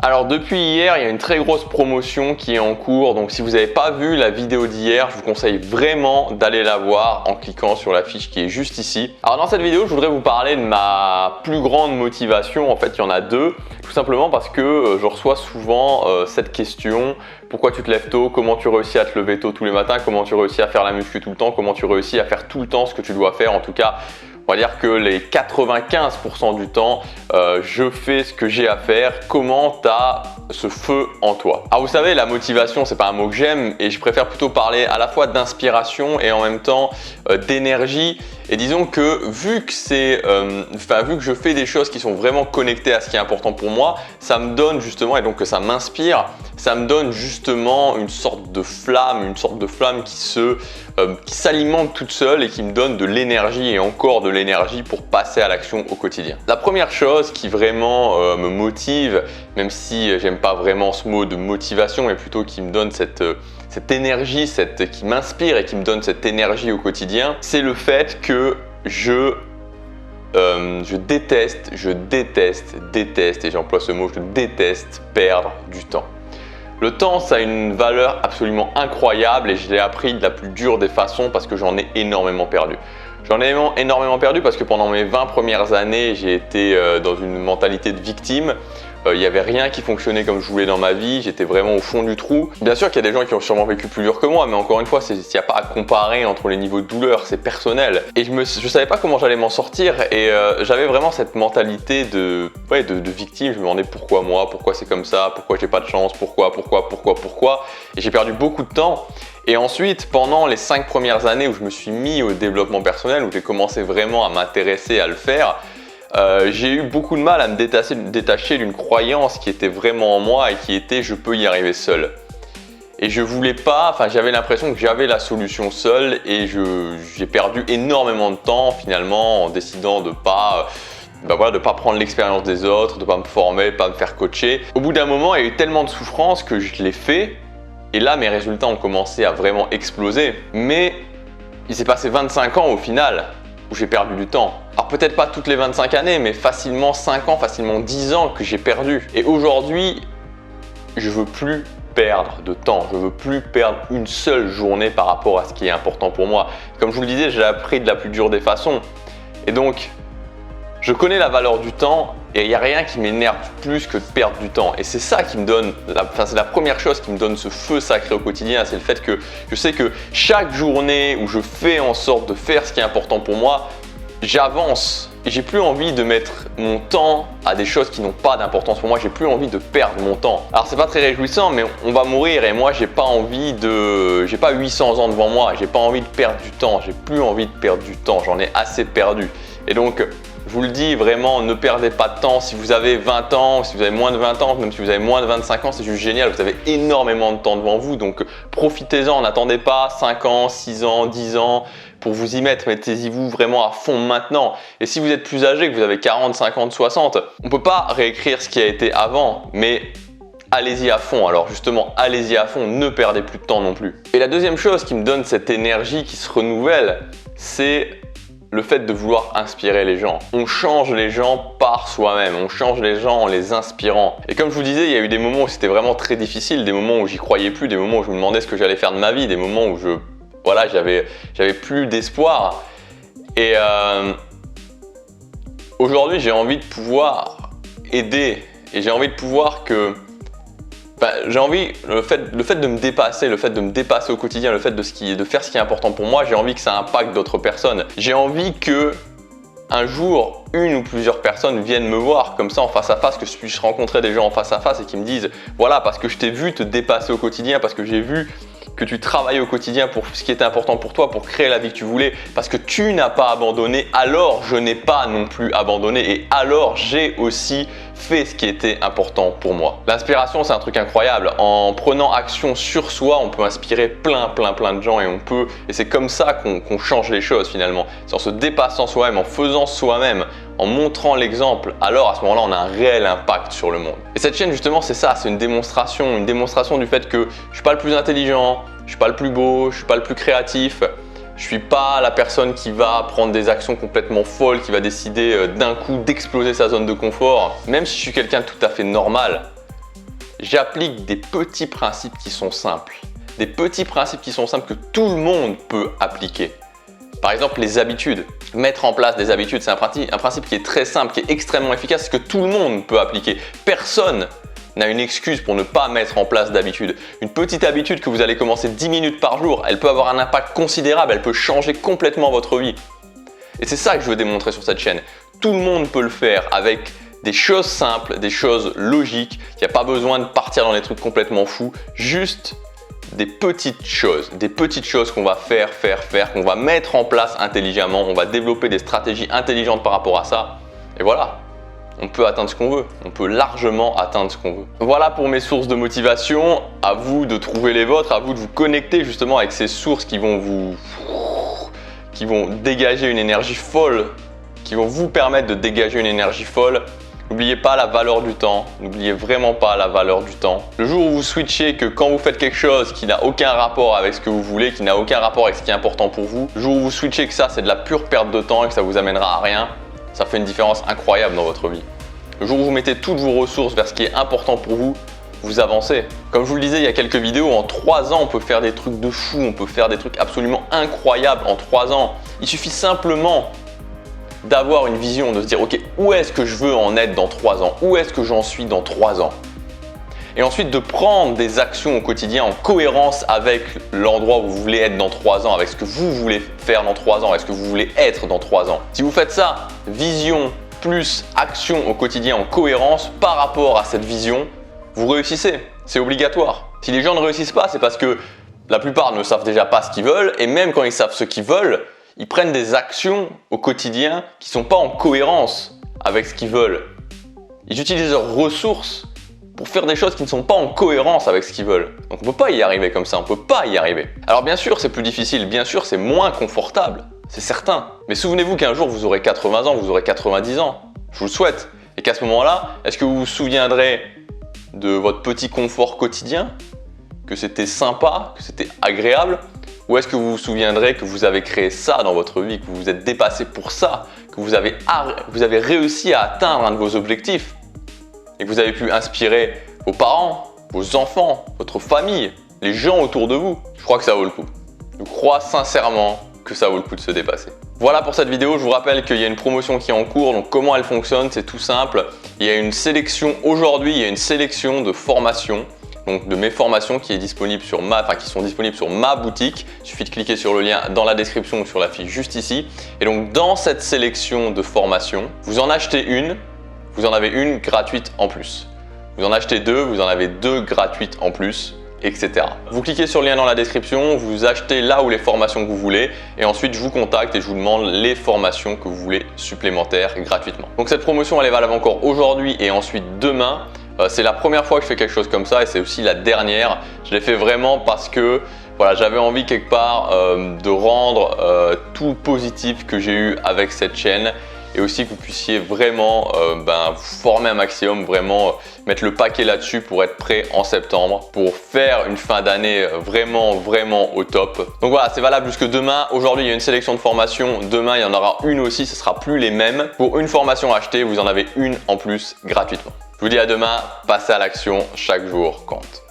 Alors depuis hier, il y a une très grosse promotion qui est en cours, donc si vous n'avez pas vu la vidéo d'hier, je vous conseille vraiment d'aller la voir en cliquant sur la fiche qui est juste ici. Alors dans cette vidéo, je voudrais vous parler de ma plus grande motivation, en fait il y en a deux, tout simplement parce que je reçois souvent cette question: pourquoi tu te lèves tôt? Comment tu réussis à te lever tôt tous les matins? Comment tu réussis à faire la muscu tout le temps? Comment tu réussis à faire tout le temps ce que tu dois faire? En tout cas, on va dire que les 95% du temps, je fais ce que j'ai à faire. Comment tu as ce feu en toi? Alors vous savez, la motivation, c'est pas un mot que j'aime et je préfère plutôt parler à la fois d'inspiration et en même temps d'énergie. Et disons que vu que je fais des choses qui sont vraiment connectées à ce qui est important pour moi, ça me donne justement, et donc que ça m'inspire, ça me donne justement une sorte de flamme qui s'alimente toute seule et qui me donne de l'énergie et encore de l'énergie pour passer à l'action au quotidien. La première chose qui vraiment me motive, même si j'aime pas vraiment ce mot de motivation, mais plutôt qui me donne cette énergie, qui m'inspire et qui me donne cette énergie au quotidien, c'est le fait que je déteste, et j'emploie ce mot, je déteste perdre du temps. Le temps, ça a une valeur absolument incroyable et je l'ai appris de la plus dure des façons parce que j'en ai énormément perdu. J'en ai énormément perdu parce que pendant mes 20 premières années, j'ai été dans une mentalité de victime. Il n'y avait rien qui fonctionnait comme je voulais dans ma vie, j'étais vraiment au fond du trou. Bien sûr qu'il y a des gens qui ont sûrement vécu plus dur que moi, mais encore une fois, il n'y a pas à comparer entre les niveaux de douleur, c'est personnel. Et je savais pas comment j'allais m'en sortir et j'avais vraiment cette mentalité de victime. Je me demandais pourquoi moi, pourquoi c'est comme ça, pourquoi j'ai pas de chance, pourquoi. Et j'ai perdu beaucoup de temps. Et ensuite, pendant les 5 premières années où je me suis mis au développement personnel, où j'ai commencé vraiment à m'intéresser à le faire, j'ai eu beaucoup de mal à me détacher d'une croyance qui était vraiment en moi et qui était: je peux y arriver seul. Et je voulais pas, j'avais l'impression que j'avais la solution seul et j'ai perdu énormément de temps finalement en décidant de pas prendre l'expérience des autres, de pas me former, de pas me faire coacher. Au bout d'un moment, il y a eu tellement de souffrance que je l'ai fait et là mes résultats ont commencé à vraiment exploser. Mais il s'est passé 25 ans au final où j'ai perdu du temps. Alors peut-être pas toutes les 25 années, mais facilement 5 ans, facilement 10 ans que j'ai perdu. Et aujourd'hui, je veux plus perdre de temps. Je veux plus perdre une seule journée par rapport à ce qui est important pour moi. Comme je vous le disais, j'ai appris de la plus dure des façons. Et donc, je connais la valeur du temps et il n'y a rien qui m'énerve plus que de perdre du temps. Et c'est ça qui me donne, c'est la première chose qui me donne ce feu sacré au quotidien, c'est le fait que je sais que chaque journée où je fais en sorte de faire ce qui est important pour moi, j'avance et j'ai plus envie de mettre mon temps à des choses qui n'ont pas d'importance pour moi. J'ai plus envie de perdre mon temps. Alors c'est pas très réjouissant, mais on va mourir et moi j'ai pas 800 ans devant moi. J'ai pas envie de perdre du temps. J'ai plus envie de perdre du temps. J'en ai assez perdu. Et donc, je vous le dis vraiment, ne perdez pas de temps. Si vous avez 20 ans, si vous avez moins de 20 ans, même si vous avez moins de 25 ans, c'est juste génial. Vous avez énormément de temps devant vous. Donc, profitez-en. N'attendez pas 5 ans, 6 ans, 10 ans pour vous y mettre. Mettez-y-vous vraiment à fond maintenant. Et si vous êtes plus âgé, que vous avez 40, 50, 60, on ne peut pas réécrire ce qui a été avant, mais allez-y à fond. Alors justement, allez-y à fond. Ne perdez plus de temps non plus. Et la deuxième chose qui me donne cette énergie qui se renouvelle, c'est le fait de vouloir inspirer les gens. On change les gens par soi-même, on change les gens en les inspirant. Et comme je vous disais, il y a eu des moments où c'était vraiment très difficile, des moments où j'y croyais plus, des moments où je me demandais ce que j'allais faire de ma vie, des moments où j'avais plus d'espoir. Et aujourd'hui, j'ai envie de pouvoir aider et j'ai envie de pouvoir le fait de me dépasser au quotidien, le fait de faire ce qui est important pour moi, j'ai envie que ça impacte d'autres personnes. J'ai envie que un jour, une ou plusieurs personnes viennent me voir comme ça en face à face, que je puisse rencontrer des gens en face à face et qui me disent: voilà, parce que je t'ai vu te dépasser au quotidien, parce que j'ai vu que tu travailles au quotidien pour ce qui était important pour toi, pour créer la vie que tu voulais, parce que tu n'as pas abandonné, alors je n'ai pas non plus abandonné et alors j'ai aussi fait ce qui était important pour moi. L'inspiration, c'est un truc incroyable. En prenant action sur soi, on peut inspirer plein de gens et c'est comme ça qu'on change les choses finalement. C'est en se dépassant soi-même, en faisant soi-même, en montrant l'exemple, alors à ce moment-là, on a un réel impact sur le monde. Et cette chaîne, justement, c'est ça, c'est une démonstration du fait que je ne suis pas le plus intelligent, je ne suis pas le plus beau, je ne suis pas le plus créatif, je ne suis pas la personne qui va prendre des actions complètement folles, qui va décider d'un coup d'exploser sa zone de confort. Même si je suis quelqu'un de tout à fait normal, j'applique des petits principes qui sont simples. Des petits principes qui sont simples que tout le monde peut appliquer. Par exemple, les habitudes. Mettre en place des habitudes, c'est un principe qui est très simple, qui est extrêmement efficace, que tout le monde peut appliquer. Personne n'a une excuse pour ne pas mettre en place d'habitude. Une petite habitude que vous allez commencer 10 minutes par jour, elle peut avoir un impact considérable, elle peut changer complètement votre vie. Et c'est ça que je veux démontrer sur cette chaîne. Tout le monde peut le faire avec des choses simples, des choses logiques. Il n'y a pas besoin de partir dans des trucs complètement fous. Juste des petites choses qu'on va faire, qu'on va mettre en place intelligemment. On va développer des stratégies intelligentes par rapport à ça. Et voilà. On peut atteindre ce qu'on veut, on peut largement atteindre ce qu'on veut. Voilà pour mes sources de motivation, à vous de trouver les vôtres, à vous de vous connecter justement avec ces sources qui vont dégager une énergie folle, qui vont vous permettre de dégager une énergie folle. N'oubliez pas la valeur du temps, n'oubliez vraiment pas la valeur du temps. Le jour où vous switchez que quand vous faites quelque chose qui n'a aucun rapport avec ce que vous voulez, qui n'a aucun rapport avec ce qui est important pour vous, le jour où vous switchez que ça c'est de la pure perte de temps et que ça vous amènera à rien, ça fait une différence incroyable dans votre vie. Le jour où vous mettez toutes vos ressources vers ce qui est important pour vous, vous avancez. Comme je vous le disais il y a quelques vidéos, en 3 ans, on peut faire des trucs de fou, on peut faire des trucs absolument incroyables en 3 ans. Il suffit simplement d'avoir une vision, de se dire ok, où est-ce que je veux en être dans 3 ans? Où est-ce que j'en suis dans 3 ans? Et ensuite de prendre des actions au quotidien en cohérence avec l'endroit où vous voulez être dans 3 ans, avec ce que vous voulez faire dans 3 ans, avec ce que vous voulez être dans 3 ans. Si vous faites ça, vision plus action au quotidien en cohérence par rapport à cette vision, vous réussissez. C'est obligatoire. Si les gens ne réussissent pas, c'est parce que la plupart ne savent déjà pas ce qu'ils veulent et même quand ils savent ce qu'ils veulent, ils prennent des actions au quotidien qui ne sont pas en cohérence avec ce qu'ils veulent. Ils utilisent leurs ressources pour faire des choses qui ne sont pas en cohérence avec ce qu'ils veulent. Donc on ne peut pas y arriver comme ça, on ne peut pas y arriver. Alors bien sûr c'est plus difficile, bien sûr c'est moins confortable, c'est certain. Mais souvenez-vous qu'un jour vous aurez 80 ans, vous aurez 90 ans, je vous le souhaite. Et qu'à ce moment-là, est-ce que vous vous souviendrez de votre petit confort quotidien? Que c'était sympa, que c'était agréable? Ou est-ce que vous vous souviendrez que vous avez créé ça dans votre vie, que vous vous êtes dépassé pour ça, que vous avez réussi à atteindre un de vos objectifs et que vous avez pu inspirer vos parents, vos enfants, votre famille, les gens autour de vous? Je crois que ça vaut le coup. Je crois sincèrement que ça vaut le coup de se dépasser. Voilà pour cette vidéo, je vous rappelle qu'il y a une promotion qui est en cours, donc comment elle fonctionne, c'est tout simple. Il y a une sélection aujourd'hui, il y a une sélection de formations, donc de mes formations qui sont disponibles sur ma boutique. Il suffit de cliquer sur le lien dans la description ou sur la fiche juste ici. Et donc dans cette sélection de formations, vous en achetez une, vous en avez une gratuite en plus. Vous en achetez 2, vous en avez 2 gratuites en plus, etc. Vous cliquez sur le lien dans la description, vous achetez là où les formations que vous voulez et ensuite je vous contacte et je vous demande les formations que vous voulez supplémentaires gratuitement. Donc cette promotion elle est valable encore aujourd'hui et ensuite demain. C'est la première fois que je fais quelque chose comme ça et c'est aussi la dernière. Je l'ai fait vraiment parce que voilà, j'avais envie quelque part de rendre tout le positif que j'ai eu avec cette chaîne et aussi que vous puissiez vraiment vous former un maximum, vraiment mettre le paquet là-dessus pour être prêt en septembre, pour faire une fin d'année vraiment au top. Donc voilà, c'est valable jusque demain. Aujourd'hui, il y a une sélection de formations. Demain, il y en aura une aussi, ce ne sera plus les mêmes. Pour une formation achetée, vous en avez une en plus gratuitement. Je vous dis à demain, passez à l'action, chaque jour compte.